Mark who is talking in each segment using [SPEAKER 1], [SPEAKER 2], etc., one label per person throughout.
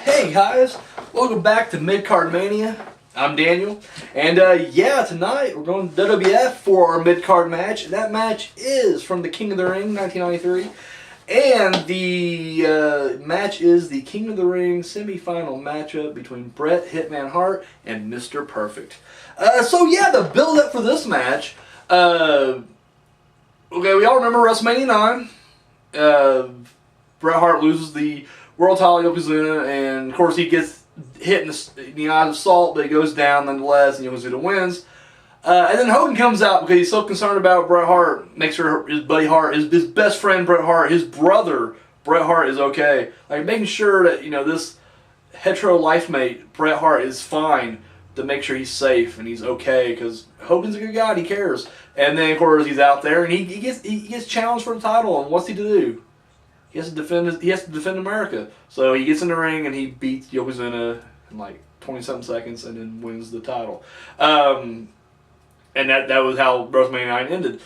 [SPEAKER 1] Hey guys, welcome back to Mid-Card Mania. I'm Daniel, and yeah, tonight we're going to WWF for our mid-card match. That match is from the King of the Ring, 1993, and the match is the King of the Ring semi-final matchup between Bret, Hitman Hart, and Mr. Perfect. So yeah, the build-up for this match. Okay, we all remember WrestleMania 9. Bret Hart loses the World title to Yokozuna, and of course he gets hit in the eyes of salt, but he goes down nonetheless, and Yokozuna wins. And then Hogan comes out because he's so concerned about Bret Hart, makes sure his buddy Hart, his best friend Bret Hart, his brother Bret Hart is okay. Like making sure that, you know, this hetero life mate Bret Hart is fine, to make sure he's safe and he's okay, because Hogan's a good guy and he cares. And then of course he's out there and he gets challenged for the title, and what's he to do? He has to defend America. So he gets in the ring and he beats Yokozuna in like 20-something seconds and then wins the title. And that was how WrestleMania 9 ended.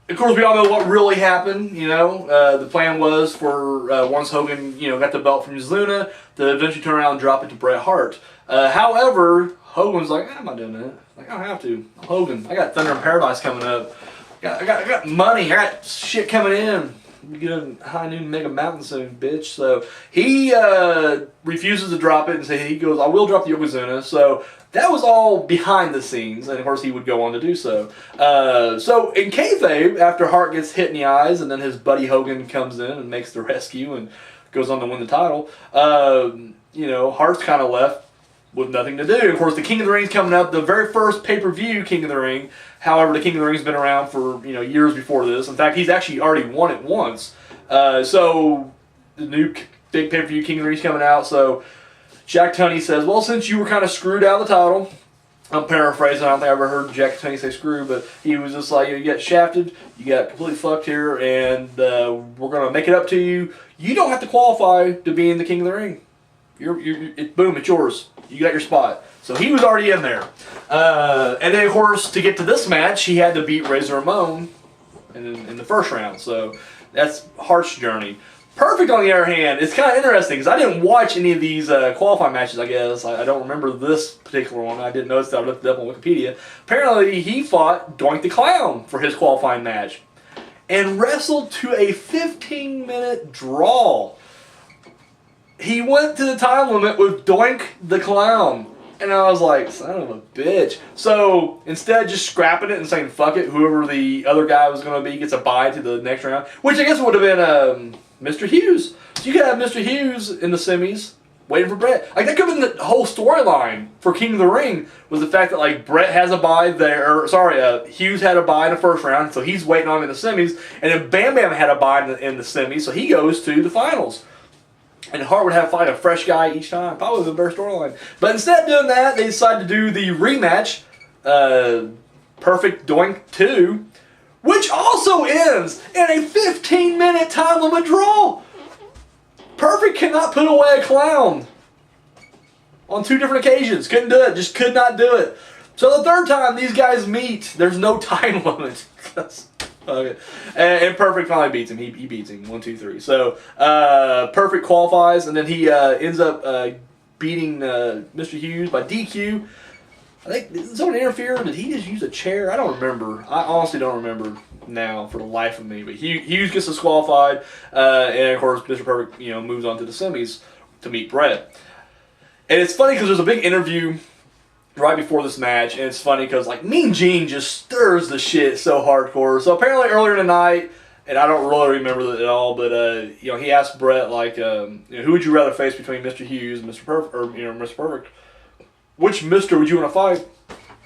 [SPEAKER 1] Of course, we all know what really happened. You know, the plan was for once Hogan, you know, got the belt from Yokozuna, to eventually turn around and drop it to Bret Hart. However, Hogan was like, I'm not doing that. Like, I don't have to. I'm Hogan. I got Thunder in Paradise coming up. I got money. I got shit coming in. We get a high noon mega mountain soon, bitch. So he refuses to drop it and say he goes, I will drop the Yokozuna. So that was all behind the scenes, and of course he would go on to do so. So in kayfabe, after Hart gets hit in the eyes, and then his buddy Hogan comes in and makes the rescue and goes on to win the title, you know, Hart's kind of left with nothing to do. Of course, the King of the Ring's coming up, the very first pay-per-view King of the Ring. However, the King of the Ring's been around for, you know, years before this. In fact, he's actually already won it once. So the new big pay-per-view King of the Ring's coming out. So Jack Tunney says, well, since you were kind of screwed out of the title, I'm paraphrasing, I don't think I ever heard Jack Tunney say screw, but he was just like, you got shafted, you got completely fucked here, and we're going to make it up to you. You don't have to qualify to be in the King of the Ring. Boom, it's yours. You got your spot. So he was already in there. And then, of course, to get to this match, he had to beat Razor Ramon in the first round. So that's Hart's journey. Perfect, on the other hand, it's kind of interesting because I didn't watch any of these qualifying matches, I guess. I don't remember this particular one. I didn't notice that. I looked it up on Wikipedia. Apparently, he fought Doink the Clown for his qualifying match and wrestled to a 15-minute draw. He went to the time limit with Doink the Clown. And I was like, son of a bitch. So instead of just scrapping it and saying, fuck it, whoever the other guy was going to be gets a bye to the next round, which I guess would have been Mr. Hughes. So you could have Mr. Hughes in the semis waiting for Bret. Like, that could have been the whole storyline for King of the Ring, was the fact that, like, Bret has a bye there, or sorry, Hughes had a bye in the first round, so he's waiting on him in the semis, and then Bam Bam had a bye in the semis, so he goes to the finals. And Hart would have to fight a fresh guy each time. Probably the better storyline. But instead of doing that, they decided to do the rematch, Perfect Doink 2, which also ends in a 15-minute time limit draw. Perfect cannot put away a clown on 2 different occasions. Couldn't do it. Just could not do it. So the third time these guys meet, there's no time limit. Okay. And Perfect finally beats him. He beats him 1, 2, 3. So Perfect qualifies, and then he ends up beating Mr. Hughes by DQ. I think, did someone interfere? Did he just use a chair? I don't remember. I honestly don't remember now for the life of me. But Hughes gets disqualified, and of course Mr. Perfect, you know, moves on to the semis to meet Bret. And it's funny because there's a big interview right before this match, and it's funny because, like, Mean Gene just stirs the shit so hardcore. So apparently earlier in the night, and I don't really remember it at all, but you know, he asked Bret, like, you know, who would you rather face between Mr. Hughes and Mr. Perfect, or, you know, Mr. Perfect? Which Mister would you want to fight?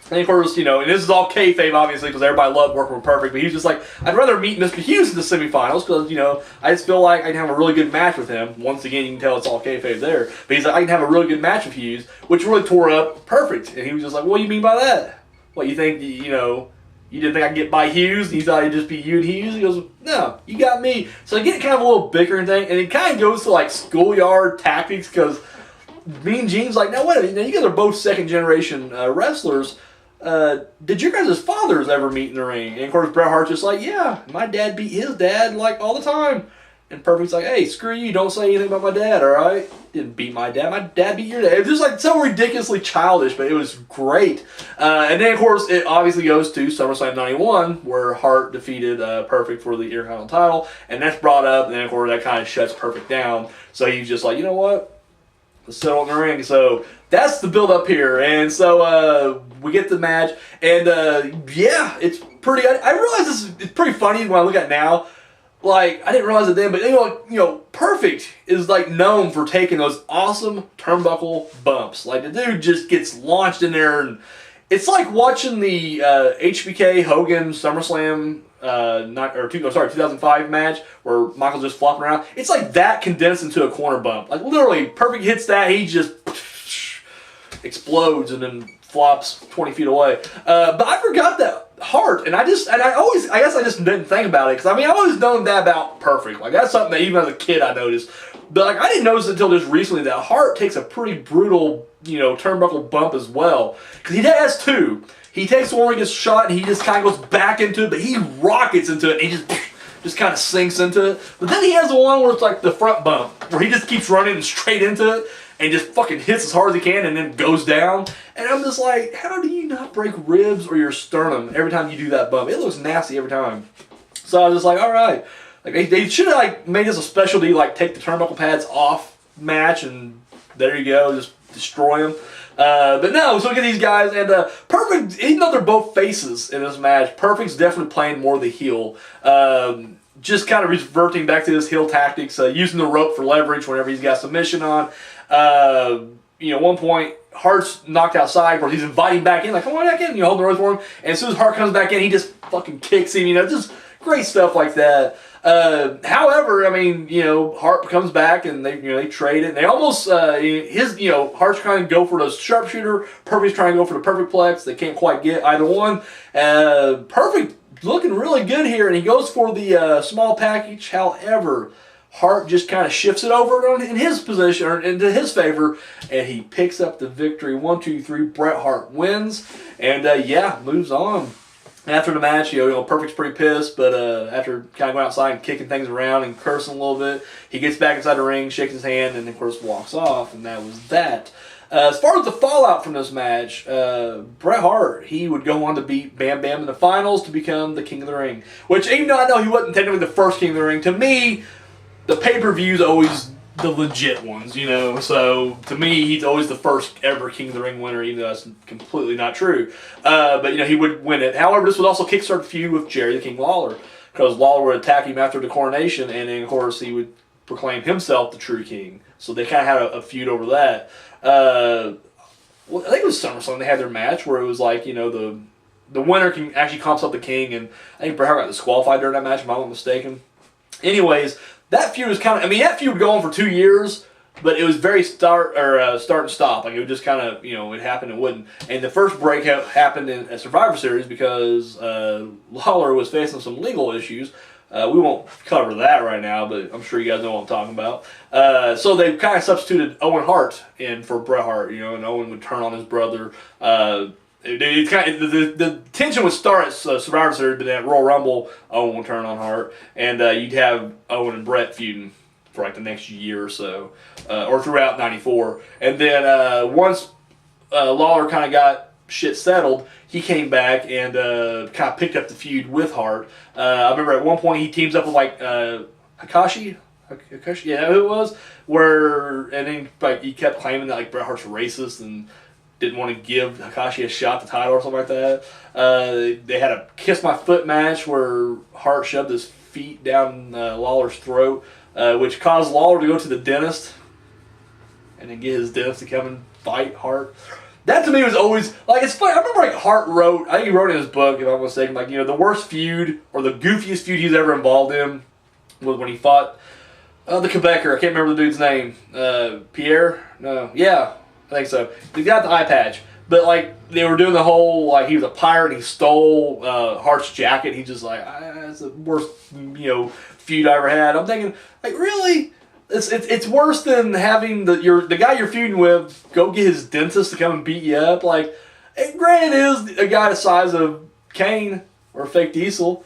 [SPEAKER 1] And of course, you know, and this is all kayfabe, obviously, because everybody loved working with Perfect, but he's just like, I'd rather meet Mr. Hughes in the semifinals, because, you know, I just feel like I can have a really good match with him. Once again, you can tell it's all kayfabe there. But he's like, I can have a really good match with Hughes, which really tore up Perfect. And he was just like, what do you mean by that? What, you think, you know, you didn't think I could get by Hughes, and you thought it'd just be you and Hughes? He goes, no, you got me. So I get kind of a little bickering thing, and it kind of goes to, like, schoolyard tactics, because Mean Gene's like, now wait a minute, now you guys are both second-generation wrestlers. Did your guys' fathers ever meet in the ring? And of course, Bret Hart's just like, yeah, my dad beat his dad, like, all the time. And Perfect's like, hey, screw you, don't say anything about my dad, alright? Didn't beat my dad beat your dad. It was just like so ridiculously childish, but it was great. And then, of course, it obviously goes to SummerSlam 91, where Hart defeated Perfect for the Intercontinental title, and that's brought up, and then, of course, that kind of shuts Perfect down. So he's just like, you know what? Let's settle in the ring. So that's the build up here. And so we get the match, and yeah, it's pretty. I realize this is pretty funny when I look at it now. Like, I didn't realize it then, but you know, Perfect is like known for taking those awesome turnbuckle bumps. Like, the dude just gets launched in there, and it's like watching the HBK Hogan SummerSlam 2005 match where Michael's just flopping around. It's like that condensed into a corner bump. Like, literally, Perfect hits that, he just explodes and then flops 20 feet away. But I forgot that Hart, and I guess I just didn't think about it, because I mean, I've always known that about Perfect. Like, that's something that even as a kid I noticed. But like, I didn't notice until just recently that Hart takes a pretty brutal, you know, turnbuckle bump as well. Because he has two. He takes one where he gets shot and he just kind of goes back into it, but he rockets into it and he just kind of sinks into it. But then he has the one where it's like the front bump, where he just keeps running straight into it and just fucking hits as hard as he can and then goes down. And I'm just like, how do you not break ribs or your sternum every time you do that bump? It looks nasty every time. So I was just like, all right. Like, they should have like made this a specialty, like take the turnbuckle pads off match, and there you go, just destroy them. But no, so look at these guys, and Perfect, even though they're both faces in this match, Perfect's definitely playing more the heel. Just kind of reverting back to his heel tactics, using the rope for leverage whenever he's got submission on. You know, at one point, Hart's knocked outside, where he's inviting back in, like, come on back in, you know, holding the rope for him. And as soon as Hart comes back in, he just fucking kicks him, you know, just great stuff like that. However, I mean, you know, Hart comes back and they trade it. And they almost Hart's trying to go for the sharpshooter. Perfect's trying to go for the perfect plex. They can't quite get either one. Perfect looking really good here, and he goes for the small package. However, Hart just kind of shifts it over in his position, or into his favor, and he picks up the victory. 1, 2, 3. Bret Hart wins, and moves on. After the match, you know, Perfect's pretty pissed, but after kind of going outside and kicking things around and cursing a little bit, he gets back inside the ring, shakes his hand, and of course walks off, and that was that. As far as the fallout from this match, Bret Hart, he would go on to beat Bam Bam in the finals to become the King of the Ring. Which, even though I know he wasn't technically the first King of the Ring, to me, the pay-per-views always the legit ones, you know. So to me, he's always the first ever King of the Ring winner, even though that's completely not true. But you know, he would win it. However, this would also kickstart the feud with Jerry the King Lawler, because Lawler would attack him after the coronation, and then of course he would proclaim himself the true king. So they kind of had a feud over that. Well, I think it was SummerSlam. They had their match where it was like, you know, the winner can actually comps up the king, and I think Bret Hart got disqualified during that match, if I'm not mistaken. Anyways, that feud was that feud would go on for 2 years, but it was very start and stop. Like, it would just kind of, you know, it happened and wouldn't. And the first break happened in a Survivor Series because Lawler was facing some legal issues. We won't cover that right now, but I'm sure you guys know what I'm talking about. So they kind of substituted Owen Hart in for Bret Hart, you know, and Owen would turn on his brother. The tension would start at Survivor Series, but then at Royal Rumble, Owen would turn on Hart, and you'd have Owen and Bret feuding for like the next year or so, or throughout '94. And then once Lawler kind of got shit settled, he came back and kind of picked up the feud with Hart. I remember at one point he teams up with like Hikashi, yeah, who it was, and then like he kept claiming that like Bret Hart's racist and didn't want to give Hikashi a shot at the title or something like that. They had a Kiss My Foot match where Hart shoved his feet down Lawler's throat, which caused Lawler to go to the dentist and then get his dentist to come and fight Hart. That to me was always, like, it's funny. I remember like Hart wrote, I think he wrote in his book, if I'm not mistaken, like, you know, the worst feud or the goofiest feud he's ever involved in was when he fought the Quebecer. I can't remember the dude's name. Pierre? No. Yeah. I think so. He got the eye patch. But, like, they were doing the whole, like, he was a pirate and he stole Hart's jacket. He's just like, that's the worst, you know, feud I ever had. I'm thinking, like, really? It's worse than having the guy you're feuding with go get his dentist to come and beat you up. Like, granted, it is a guy the size of Kane or Fake Diesel.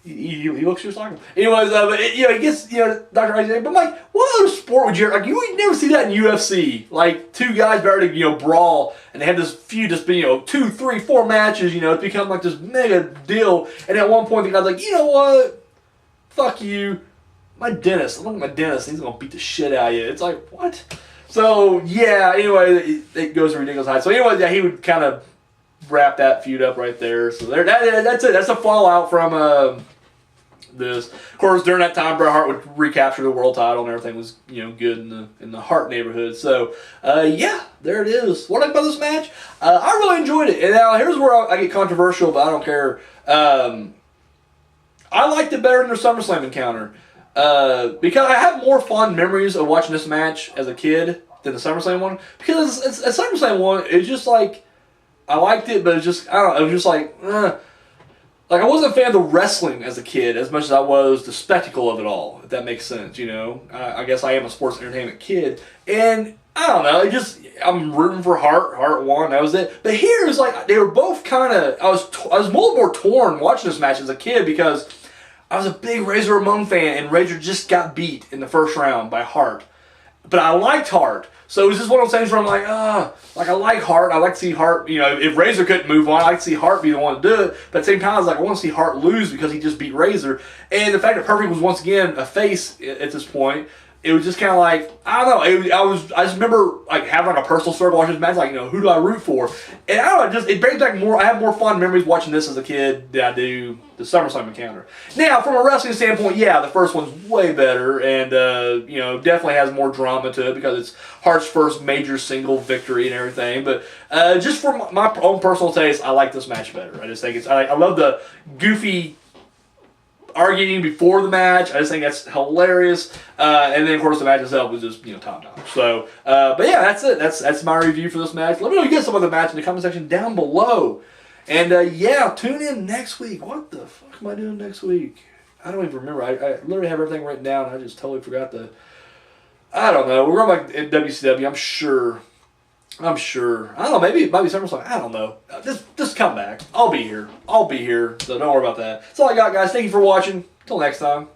[SPEAKER 1] He looks just like him. Anyways, but he gets Dr. Isaac. But like, what other sport would you you would never see that in UFC? Like two guys about to brawl, and they have this feud just been 2, 3, 4 matches. It's become like this mega deal. And at one point, the guy's like, you know what? Fuck you. My dentist. Look at my dentist. He's gonna beat the shit out of you. It's like what? So yeah. Anyway, it goes to ridiculous heights. So anyway, yeah, he would kind of wrap that feud up right there. So that's it. That's a fallout from this. Of course, during that time, Bret Hart would recapture the world title, and everything was good in the Hart neighborhood. So yeah, there it is. What about this match? I really enjoyed it. And now here's where I get controversial, but I don't care. I liked it better than their SummerSlam encounter. Because I have more fond memories of watching this match as a kid than the SummerSlam one. Because the SummerSlam one, it's just like, I liked it, but it's just, I don't know, it was just like, Like, I wasn't a fan of the wrestling as a kid as much as I was the spectacle of it all, if that makes sense, I guess I am a sports entertainment kid. And, I don't know, I'm rooting for Hart. Hart won, that was it. But here, it was like, they were both kind of, I was more torn watching this match as a kid because I was a big Razor Ramon fan, and Razor just got beat in the first round by Hart. But I liked Hart. So it was just one of those things where I'm like, I like Hart. I like to see Hart, if Razor couldn't move on, I like to see Hart be the one to do it. But at the same time, I was like, I want to see Hart lose because he just beat Razor. And the fact that Perfect was once again a face at this point, it was just kind of like, I don't know. I just remember like having like a personal struggle watching this match, like, who do I root for? And I don't know, it brings back more. I have more fond memories watching this as a kid than I do the SummerSlam encounter. Now, from a wrestling standpoint, yeah, the first one's way better, and definitely has more drama to it because it's Hart's first major single victory and everything. But just for my own personal taste, I like this match better. I just think I love the goofy arguing before the match. I just think that's hilarious. And then, of course, the match itself was just, top notch. So, but yeah, that's it. That's my review for this match. Let me know if you get some of the match in the comment section down below. And yeah, tune in next week. What the fuck am I doing next week? I don't even remember. I literally have everything written down. I just totally forgot I don't know. We're going back to WCW. I'm sure. I don't know. Maybe it might be SummerSlam. I don't know. Just come back. I'll be here. So don't worry about that. That's all I got, guys. Thank you for watching. Until next time.